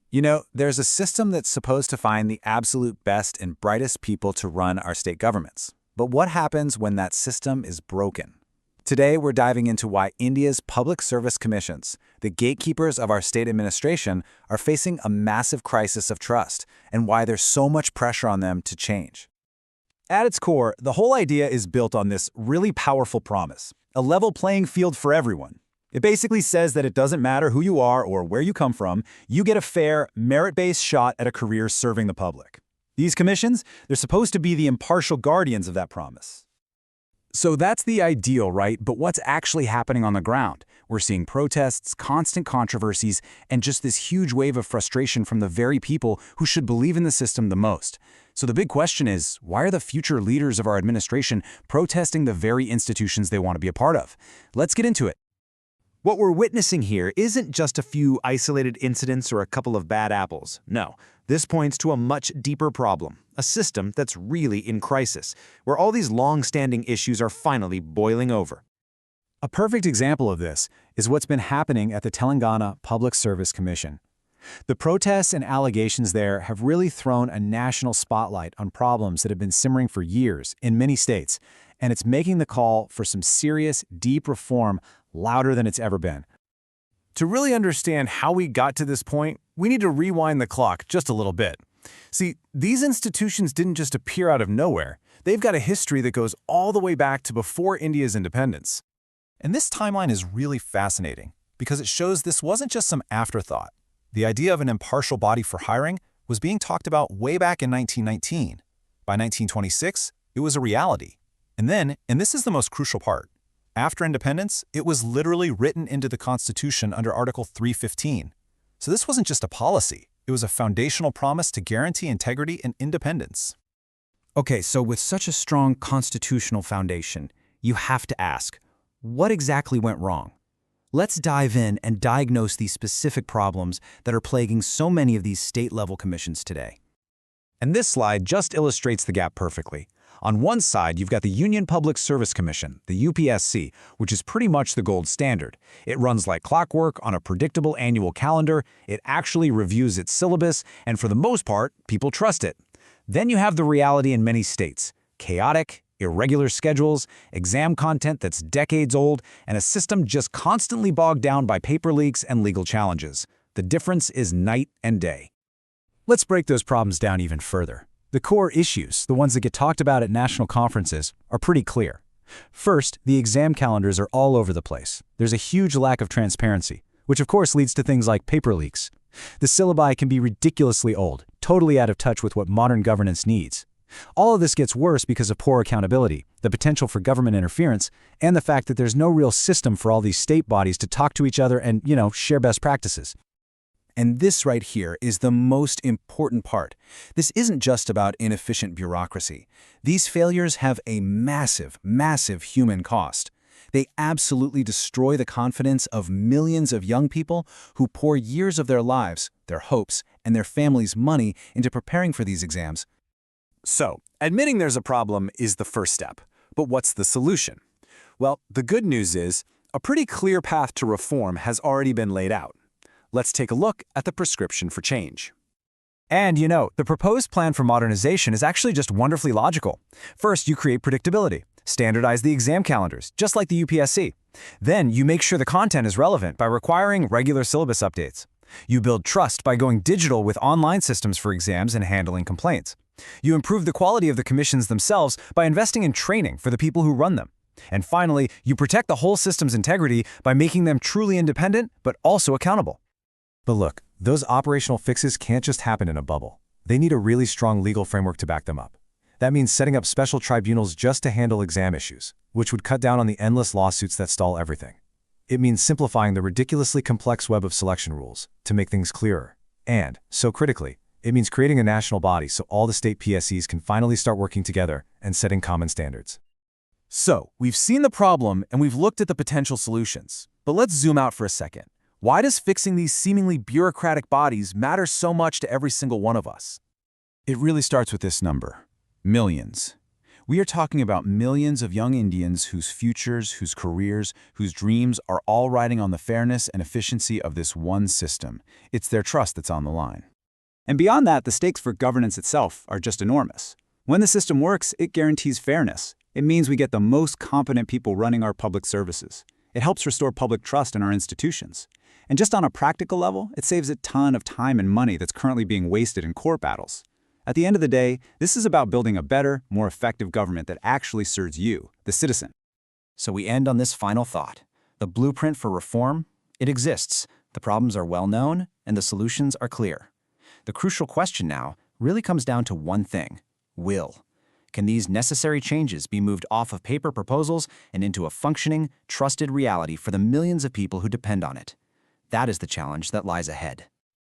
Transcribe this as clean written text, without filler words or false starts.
You know, there's a system that's supposed to find the absolute best and brightest people to run our state governments. But what happens when that system is broken? Today, we're diving into why India's public service commissions, the gatekeepers of our state administration, are facing a massive crisis of trust, and why there's so much pressure on them to change. At its core, the whole idea is built on this really powerful promise: a level playing field for everyone. It basically says that it doesn't matter who you are or where you come from, you get a fair, merit-based shot at a career serving the public. These commissions, they're supposed to be the impartial guardians of that promise. So that's the ideal, right? But what's actually happening on the ground? We're seeing protests, constant controversies, and just this huge wave of frustration from the very people who should believe in the system the most. So the big question is, why are the future leaders of our administration protesting the very institutions they want to be a part of? Let's get into it. What we're witnessing here isn't just a few isolated incidents or a couple of bad apples. No, this points to a much deeper problem, a system that's really in crisis, where all these long-standing issues are finally boiling over. A perfect example of this is what's been happening at the Telangana Public Service Commission. The protests and allegations there have really thrown a national spotlight on problems that have been simmering for years in many states, and it's making the call for some serious, deep reform louder than it's ever been. To really understand how we got to this point, we need to rewind the clock just a little bit. See, these institutions didn't just appear out of nowhere. They've got a history that goes all the way back to before India's independence. And this timeline is really fascinating because it shows this wasn't just some afterthought. The idea of an impartial body for hiring was being talked about way back in 1919. By 1926, it was a reality. And then, and this is the most crucial part, after independence, it was literally written into the Constitution under Article 315. So this wasn't just a policy, it was a foundational promise to guarantee integrity and independence. Okay, so with such a strong constitutional foundation, you have to ask, what exactly went wrong? Let's dive in and diagnose these specific problems that are plaguing so many of these state-level commissions today. And this slide just illustrates the gap perfectly. On one side, you've got the Union Public Service Commission, the UPSC, which is pretty much the gold standard. It runs like clockwork on a predictable annual calendar, it actually reviews its syllabus, and for the most part, people trust it. Then you have the reality in many states: chaotic, irregular schedules, exam content that's decades old, and a system just constantly bogged down by paper leaks and legal challenges. The difference is night and day. Let's break those problems down even further. The core issues, the ones that get talked about at national conferences, are pretty clear. First, the exam calendars are all over the place. There's a huge lack of transparency, which of course leads to things like paper leaks. The syllabi can be ridiculously old, totally out of touch with what modern governance needs. All of this gets worse because of poor accountability, the potential for government interference, and the fact that there's no real system for all these state bodies to talk to each other and, share best practices. And this right here is the most important part. This isn't just about inefficient bureaucracy. These failures have a massive, massive human cost. They absolutely destroy the confidence of millions of young people who pour years of their lives, their hopes, and their families' money into preparing for these exams. So, admitting there's a problem is the first step. But what's the solution? Well, the good news is, a pretty clear path to reform has already been laid out. Let's take a look at the prescription for change. And the proposed plan for modernization is actually just wonderfully logical. First, you create predictability. Standardize the exam calendars, just like the UPSC. Then, you make sure the content is relevant by requiring regular syllabus updates. You build trust by going digital with online systems for exams and handling complaints. You improve the quality of the commissions themselves by investing in training for the people who run them. And finally, you protect the whole system's integrity by making them truly independent, but also accountable. But look, those operational fixes can't just happen in a bubble. They need a really strong legal framework to back them up. That means setting up special tribunals just to handle exam issues, which would cut down on the endless lawsuits that stall everything. It means simplifying the ridiculously complex web of selection rules to make things clearer. And, so critically, it means creating a national body so all the state PSCs can finally start working together and setting common standards. So, we've seen the problem and we've looked at the potential solutions. But let's zoom out for a second. Why does fixing these seemingly bureaucratic bodies matter so much to every single one of us? It really starts with this number: millions. We are talking about millions of young Indians whose futures, whose careers, whose dreams are all riding on the fairness and efficiency of this one system. It's their trust that's on the line. And beyond that, the stakes for governance itself are just enormous. When the system works, it guarantees fairness. It means we get the most competent people running our public services. It helps restore public trust in our institutions. And just on a practical level, it saves a ton of time and money that's currently being wasted in court battles. At the end of the day, this is about building a better, more effective government that actually serves you, the citizen. So we end on this final thought. The blueprint for reform? It exists. The problems are well known, and the solutions are clear. The crucial question now really comes down to one thing: will. Can these necessary changes be moved off of paper proposals and into a functioning, trusted reality for the millions of people who depend on it? That is the challenge that lies ahead.